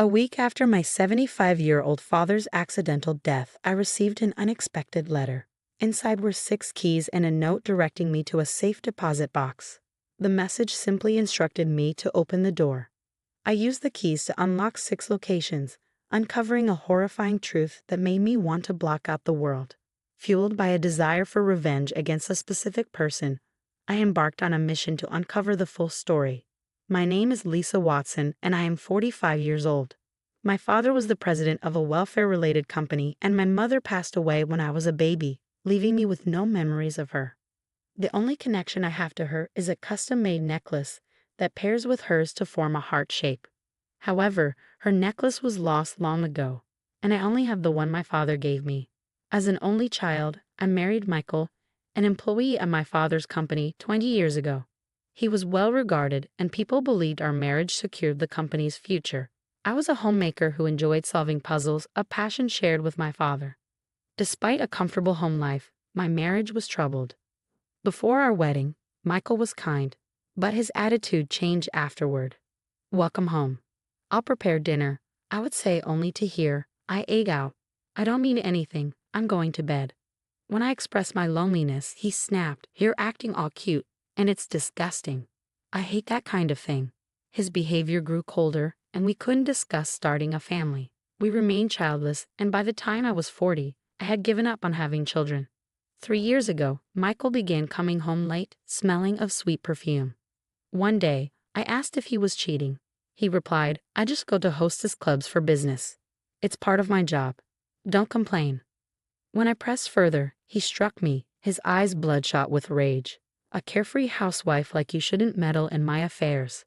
A week after my 75-year-old father's accidental death, I received an unexpected letter. Inside were 6 keys and a note directing me to a safe deposit box. The message simply instructed me to open the door. I used the keys to unlock 6 locations, uncovering a horrifying truth that made me want to block out the world. Fueled by a desire for revenge against a specific person, I embarked on a mission to uncover the full story. My name is Lisa Watson, and I am 45 years old. My father was the president of a welfare-related company, and my mother passed away when I was a baby, leaving me with no memories of her. The only connection I have to her is a custom-made necklace that pairs with hers to form a heart shape. However, her necklace was lost long ago, and I only have the one my father gave me. As an only child, I married Michael, an employee at my father's company 20 years ago. He was well regarded, and people believed our marriage secured the company's future. I was a homemaker who enjoyed solving puzzles, a passion shared with my father. Despite a comfortable home life, my marriage was troubled. Before our wedding, Michael was kind, but his attitude changed afterward. "Welcome home. I'll prepare dinner," I would say, only to hear, "I ate out. I don't mean anything. I'm going to bed." When I expressed my loneliness, he snapped, "You're acting all cute, and it's disgusting. I hate that kind of thing." His behavior grew colder, and we couldn't discuss starting a family. We remained childless, and by the time I was 40, I had given up on having children. 3 years ago, Michael began coming home late, smelling of sweet perfume. One day, I asked if he was cheating. He replied, "I just go to hostess clubs for business. It's part of my job. Don't complain." When I pressed further, he struck me, his eyes bloodshot with rage. "A carefree housewife like you shouldn't meddle in my affairs."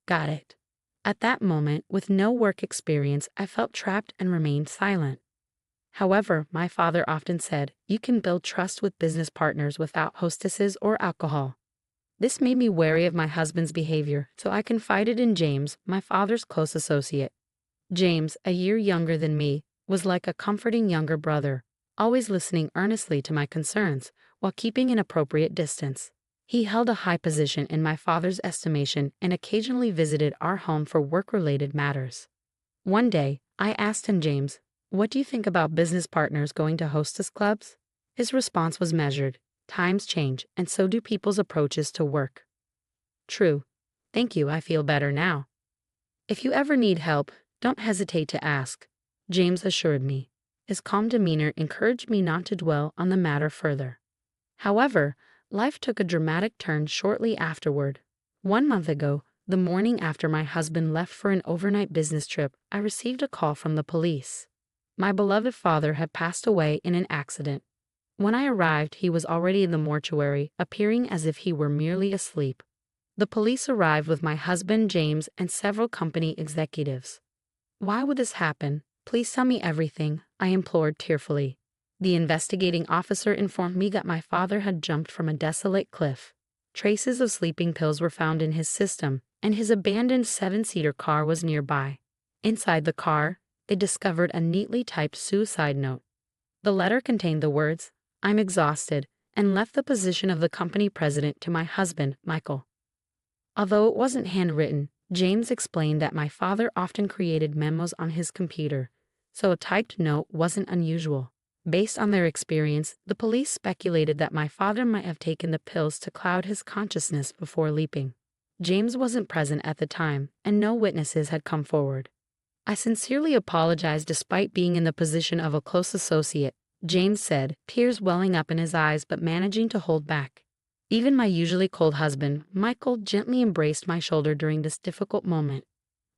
Got it. At that moment, with no work experience, I felt trapped and remained silent. However, my father often said, "You can build trust with business partners without hostesses or alcohol." This made me wary of my husband's behavior, so I confided in James, my father's close associate. James, a year younger than me, was like a comforting younger brother, always listening earnestly to my concerns while keeping an appropriate distance. He held a high position in my father's estimation and occasionally visited our home for work-related matters. One day, I asked him, "James, what do you think about business partners going to hostess clubs?" His response was measured. "Times change, and so do people's approaches to work." True. Thank you, I feel better now. "If you ever need help, don't hesitate to ask," James assured me. His calm demeanor encouraged me not to dwell on the matter further. However, life took a dramatic turn shortly afterward. 1 month ago, the morning after my husband left for an overnight business trip, I received a call from the police. My beloved father had passed away in an accident. When I arrived, he was already in the mortuary, appearing as if he were merely asleep. The police arrived with my husband, James, and several company executives. "Why would this happen? Please tell me everything," I implored tearfully. The investigating officer informed me that my father had jumped from a desolate cliff. Traces of sleeping pills were found in his system, and his abandoned 7-seater car was nearby. Inside the car, they discovered a neatly typed suicide note. The letter contained the words, "I'm exhausted," and left the position of the company president to my husband, Michael. Although it wasn't handwritten, James explained that my father often created memos on his computer, so a typed note wasn't unusual. Based on their experience, the police speculated that my father might have taken the pills to cloud his consciousness before leaping. James wasn't present at the time, and no witnesses had come forward. I sincerely apologized despite being in the position of a close associate, James said, tears welling up in his eyes but managing to hold back. Even my usually cold husband, Michael, gently embraced my shoulder during this difficult moment.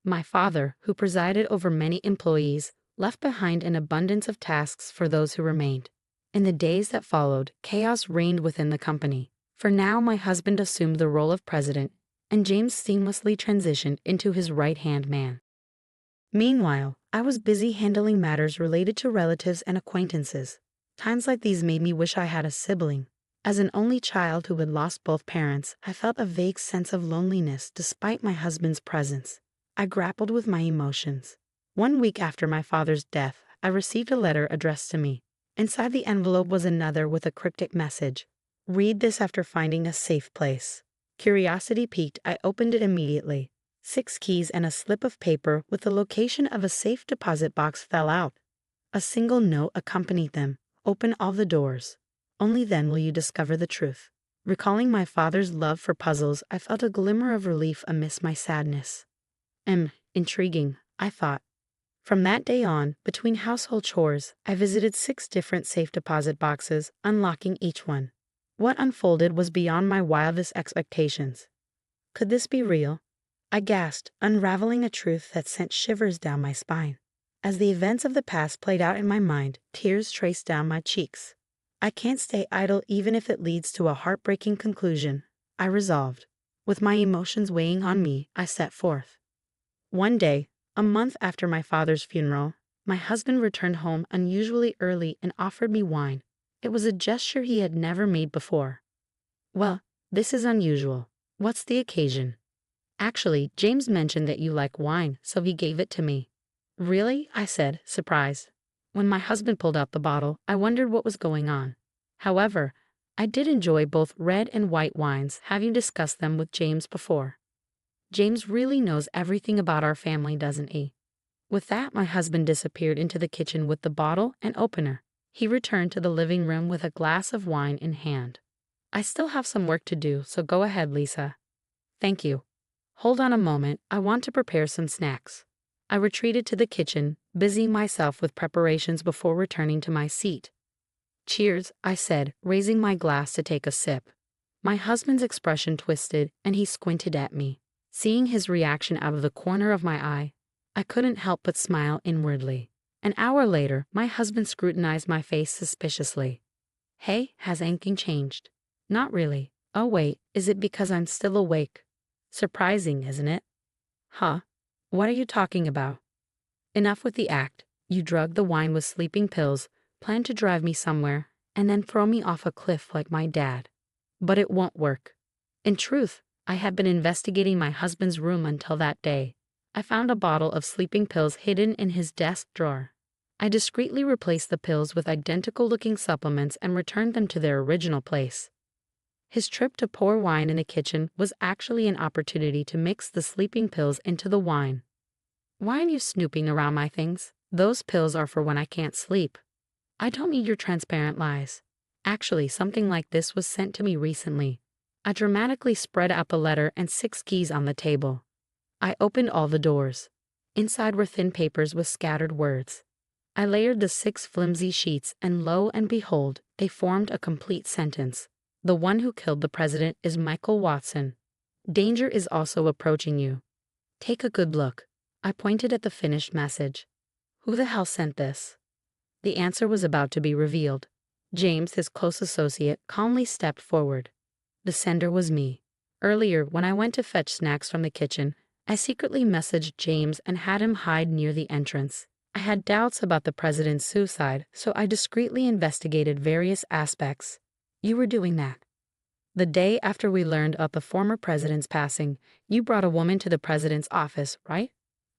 My father, who presided over many employees, left behind an abundance of tasks for those who remained. In the days that followed, chaos reigned within the company. For now, my husband assumed the role of president, and James seamlessly transitioned into his right-hand man. Meanwhile, I was busy handling matters related to relatives and acquaintances. Times like these made me wish I had a sibling. As an only child who had lost both parents, I felt a vague sense of loneliness despite my husband's presence. I grappled with my emotions. 1 week after my father's death, I received a letter addressed to me. Inside the envelope was another with a cryptic message. "Read this after finding a safe place." Curiosity piqued, I opened it immediately. 6 keys and a slip of paper with the location of a safe deposit box fell out. A single note accompanied them. Open all the doors. Only then will you discover the truth. Recalling my father's love for puzzles, I felt a glimmer of relief amidst my sadness. Intriguing, I thought. From that day on, between household chores, I visited 6 different safe deposit boxes, unlocking each one. What unfolded was beyond my wildest expectations. Could this be real? I gasped, unraveling a truth that sent shivers down my spine. As the events of the past played out in my mind, tears traced down my cheeks. I can't stay idle even if it leads to a heartbreaking conclusion, I resolved. With my emotions weighing on me, I set forth. One day, a month after my father's funeral, my husband returned home unusually early and offered me wine. It was a gesture he had never made before. Well, this is unusual. What's the occasion? Actually, James mentioned that you like wine, so he gave it to me. Really? I said, surprised. When my husband pulled out the bottle, I wondered what was going on. However, I did enjoy both red and white wines, having discussed them with James before. James really knows everything about our family, doesn't he? With that, my husband disappeared into the kitchen with the bottle and opener. He returned to the living room with a glass of wine in hand. I still have some work to do, so go ahead, Lisa. Thank you. Hold on a moment, I want to prepare some snacks. I retreated to the kitchen, busying myself with preparations before returning to my seat. Cheers, I said, raising my glass to take a sip. My husband's expression twisted, and he squinted at me. Seeing his reaction out of the corner of my eye, I couldn't help but smile inwardly. An hour later, my husband scrutinized my face suspiciously. Hey, has anything changed? Not really. Oh wait, is it because I'm still awake? Surprising, isn't it? Huh? What are you talking about? Enough with the act. You drugged the wine with sleeping pills, planned to drive me somewhere, and then throw me off a cliff like my dad. But it won't work. In truth, I had been investigating my husband's room until that day. I found a bottle of sleeping pills hidden in his desk drawer. I discreetly replaced the pills with identical-looking supplements and returned them to their original place. His trip to pour wine in the kitchen was actually an opportunity to mix the sleeping pills into the wine. Why are you snooping around my things? Those pills are for when I can't sleep. I don't need your transparent lies. Actually, something like this was sent to me recently. I dramatically spread out the letter and 6 keys on the table. I opened all the doors. Inside were thin papers with scattered words. I layered the 6 flimsy sheets, and lo and behold, they formed a complete sentence. The one who killed the president is Michael Watson. Danger is also approaching you. Take a good look. I pointed at the finished message. Who the hell sent this? The answer was about to be revealed. James, his close associate, calmly stepped forward. The sender was me. Earlier, when I went to fetch snacks from the kitchen, I secretly messaged James and had him hide near the entrance. I had doubts about the president's suicide, so I discreetly investigated various aspects. You were doing that. The day after we learned of the former president's passing, you brought a woman to the president's office, right?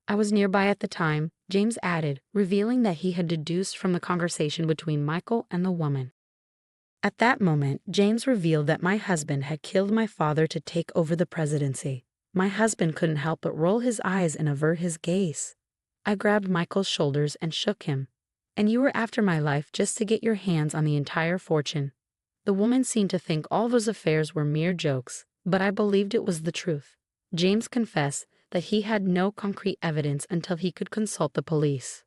I was nearby at the time, James added, revealing that he had deduced from the conversation between Michael and the woman. At that moment, James revealed that my husband had killed my father to take over the presidency. My husband couldn't help but roll his eyes and avert his gaze. I grabbed Michael's shoulders and shook him. And you were after my life just to get your hands on the entire fortune. The woman seemed to think all those affairs were mere jokes, but I believed it was the truth. James confessed that he had no concrete evidence until he could consult the police.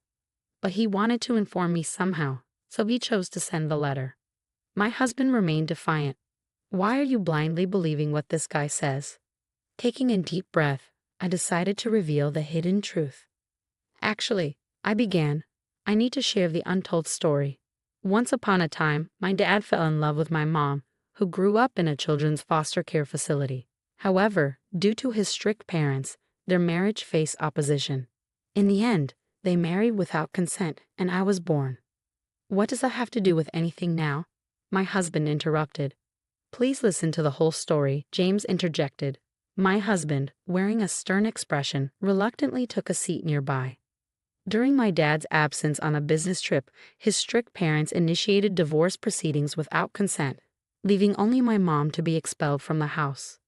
But he wanted to inform me somehow, so he chose to send the letter. My husband remained defiant. Why are you blindly believing what this guy says? Taking a deep breath, I decided to reveal the hidden truth. Actually, I began. I need to share the untold story. Once upon a time, my dad fell in love with my mom, who grew up in a children's foster care facility. However, due to his strict parents, their marriage faced opposition. In the end, they married without consent, and I was born. What does that have to do with anything now? My husband interrupted. Please listen to the whole story, James interjected. My husband, wearing a stern expression, reluctantly took a seat nearby. During my dad's absence on a business trip, his strict parents initiated divorce proceedings without consent, leaving only my mom to be expelled from the house.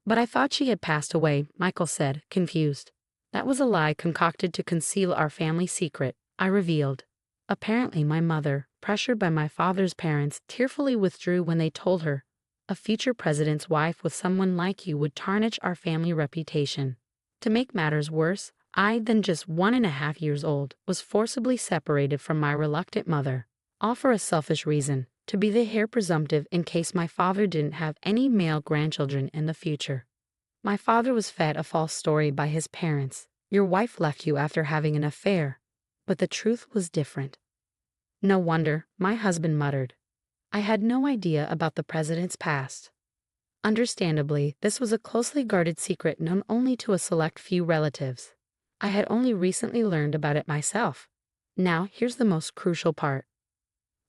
But I thought she had passed away, Michael said, confused. That was a lie concocted to conceal our family secret, I revealed. Apparently my mother, pressured by my father's parents, tearfully withdrew when they told her a future president's wife with someone like you would tarnish our family reputation. To make matters worse, I, then just 1.5 years old, was forcibly separated from my reluctant mother, all for a selfish reason, to be the heir presumptive in case my father didn't have any male grandchildren in the future. My father was fed a false story by his parents. Your wife left you after having an affair. But the truth was different. No wonder, my husband muttered. I had no idea about the president's past. Understandably, this was a closely guarded secret known only to a select few relatives. I had only recently learned about it myself. Now, here's the most crucial part.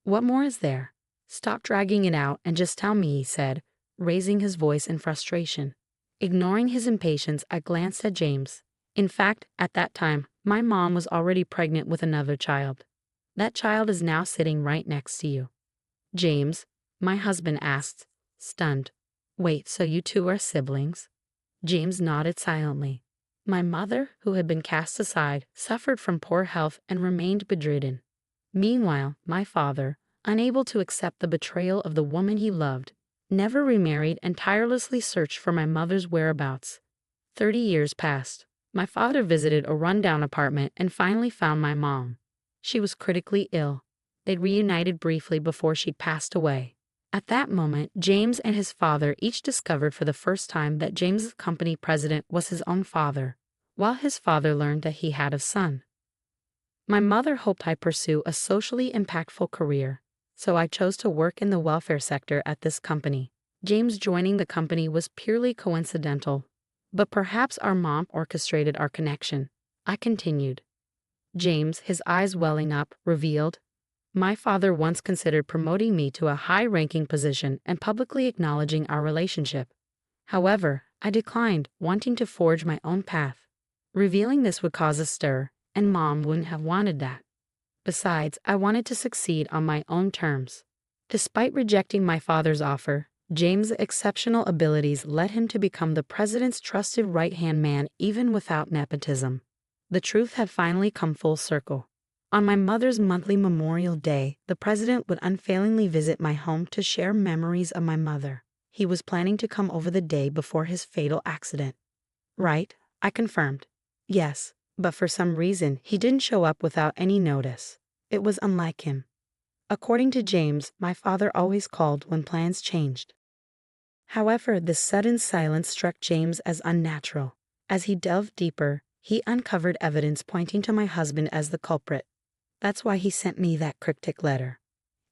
What more is there? Stop dragging it out and just tell me, he said, raising his voice in frustration. Ignoring his impatience, I glanced at James. In fact, at that time, my mom was already pregnant with another child. That child is now sitting right next to you. James, my husband asked, stunned. Wait, so you two are siblings? James nodded silently. My mother, who had been cast aside, suffered from poor health and remained bedridden. Meanwhile, my father, unable to accept the betrayal of the woman he loved, never remarried and tirelessly searched for my mother's whereabouts. 30 years passed. My father visited a rundown apartment and finally found my mom. She was critically ill. They'd reunited briefly before she passed away. At that moment, James and his father each discovered for the first time that James's company president was his own father, while his father learned that he had a son. My mother hoped I'd pursue a socially impactful career, so I chose to work in the welfare sector at this company. James joining the company was purely coincidental, but perhaps our mom orchestrated our connection. I continued. James, his eyes welling up, revealed, my father once considered promoting me to a high-ranking position and publicly acknowledging our relationship. However, I declined, wanting to forge my own path. Revealing this would cause a stir, and Mom wouldn't have wanted that. Besides, I wanted to succeed on my own terms. Despite rejecting my father's offer, James' exceptional abilities led him to become the president's trusted right-hand man even without nepotism. The truth had finally come full circle. On my mother's monthly Memorial Day, the president would unfailingly visit my home to share memories of my mother. He was planning to come over the day before his fatal accident. Right, I confirmed. Yes, but for some reason, he didn't show up without any notice. It was unlike him. According to James, my father always called when plans changed. However, this sudden silence struck James as unnatural. As he delved deeper, he uncovered evidence pointing to my husband as the culprit. That's why he sent me that cryptic letter.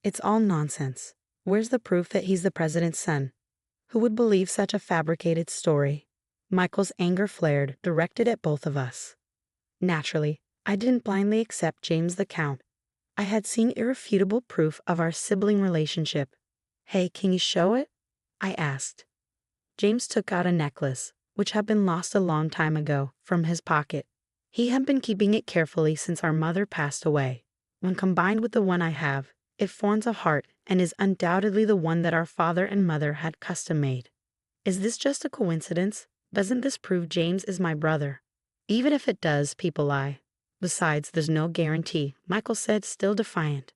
It's all nonsense. Where's the proof that he's the president's son? Who would believe such a fabricated story? Michael's anger flared, directed at both of us. Naturally, I didn't blindly accept James the Count. I had seen irrefutable proof of our sibling relationship. Hey, can you show it? I asked. James took out a necklace, which had been lost a long time ago, from his pocket. He had been keeping it carefully since our mother passed away. When combined with the one I have, it forms a heart and is undoubtedly the one that our father and mother had custom-made. Is this just a coincidence? Doesn't this prove James is my brother? Even if it does, people lie. Besides, there's no guarantee, Michael said, still defiant.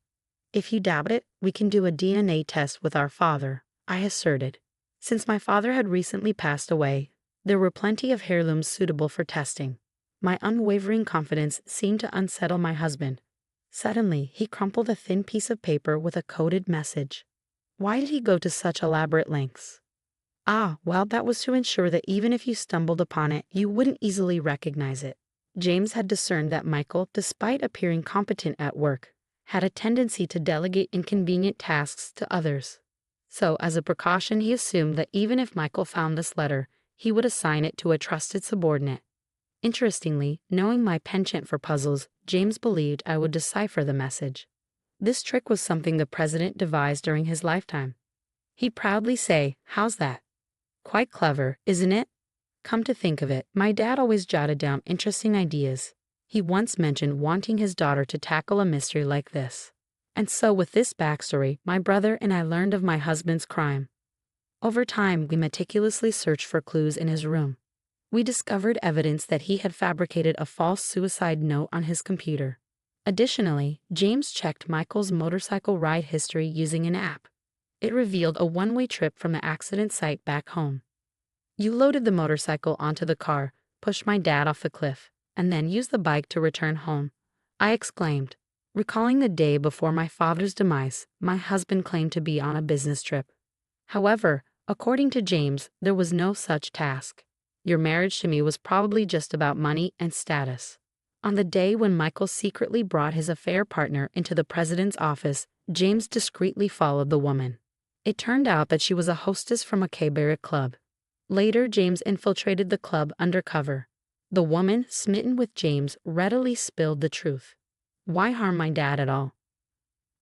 If you doubt it, we can do a DNA test with our father, I asserted. Since my father had recently passed away, there were plenty of heirlooms suitable for testing. My unwavering confidence seemed to unsettle my husband. Suddenly, he crumpled a thin piece of paper with a coded message. Why did he go to such elaborate lengths? Well, that was to ensure that even if you stumbled upon it, you wouldn't easily recognize it. James had discerned that Michael, despite appearing competent at work, had a tendency to delegate inconvenient tasks to others. So, as a precaution, he assumed that even if Michael found this letter, he would assign it to a trusted subordinate. Interestingly, knowing my penchant for puzzles, James believed I would decipher the message. This trick was something the president devised during his lifetime. He'd proudly say, "How's that?" Quite clever, isn't it? Come to think of it, my dad always jotted down interesting ideas. He once mentioned wanting his daughter to tackle a mystery like this. And so with this backstory, my brother and I learned of my husband's crime. Over time, we meticulously searched for clues in his room. We discovered evidence that he had fabricated a false suicide note on his computer. Additionally, James checked Michael's motorcycle ride history using an app. It revealed a one-way trip from the accident site back home. "You loaded the motorcycle onto the car, pushed my dad off the cliff, and then used the bike to return home," I exclaimed. Recalling the day before my father's demise, my husband claimed to be on a business trip. However, according to James, there was no such task. "Your marriage to me was probably just about money and status." On the day when Michael secretly brought his affair partner into the president's office, James discreetly followed the woman. It turned out that she was a hostess from a cabaret club. Later, James infiltrated the club undercover. The woman, smitten with James, readily spilled the truth. Why harm my dad at all?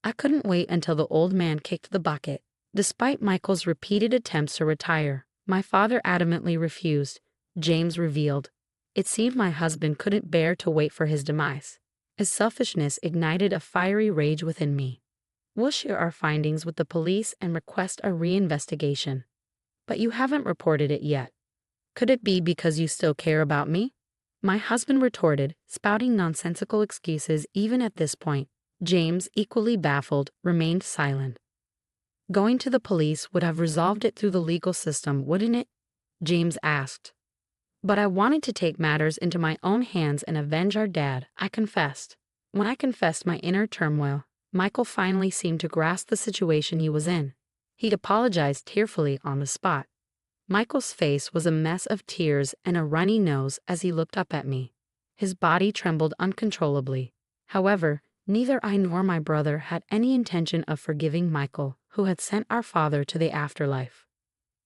I couldn't wait until the old man kicked the bucket. Despite Michael's repeated attempts to retire, my father adamantly refused, James revealed. It seemed my husband couldn't bear to wait for his demise. His selfishness ignited a fiery rage within me. "We'll share our findings with the police and request a reinvestigation." "But you haven't reported it yet." "Could it be because you still care about me?" my husband retorted, spouting nonsensical excuses. Even at this point, James, equally baffled, remained silent. "Going to the police would have resolved it through the legal system, wouldn't it?" James asked. "But I wanted to take matters into my own hands and avenge our dad," I confessed. When I confessed my inner turmoil, Michael finally seemed to grasp the situation he was in. He apologized tearfully on the spot. Michael's face was a mess of tears and a runny nose as he looked up at me. His body trembled uncontrollably. However, neither I nor my brother had any intention of forgiving Michael, who had sent our father to the afterlife.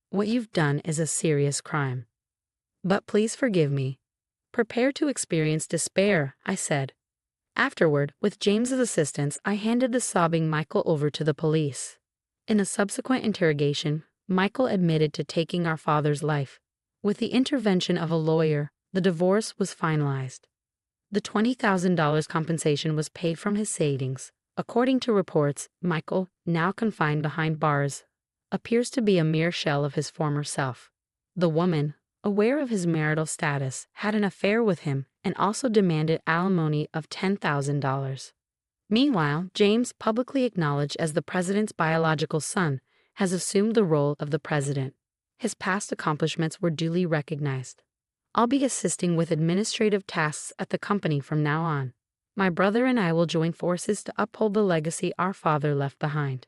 "What you've done is a serious crime. But please forgive me." "Prepare to experience despair," I said. Afterward, with James's assistance, I handed the sobbing Michael over to the police. In a subsequent interrogation, Michael admitted to taking our father's life. With the intervention of a lawyer, the divorce was finalized. The $20,000 compensation was paid from his savings. According to reports, Michael, now confined behind bars, appears to be a mere shell of his former self. The woman, aware of his marital status, had an affair with him and also demanded alimony of $10,000. Meanwhile, James, publicly acknowledged as the president's biological son, has assumed the role of the president. His past accomplishments were duly recognized. I'll be assisting with administrative tasks at the company from now on. My brother and I will join forces to uphold the legacy our father left behind.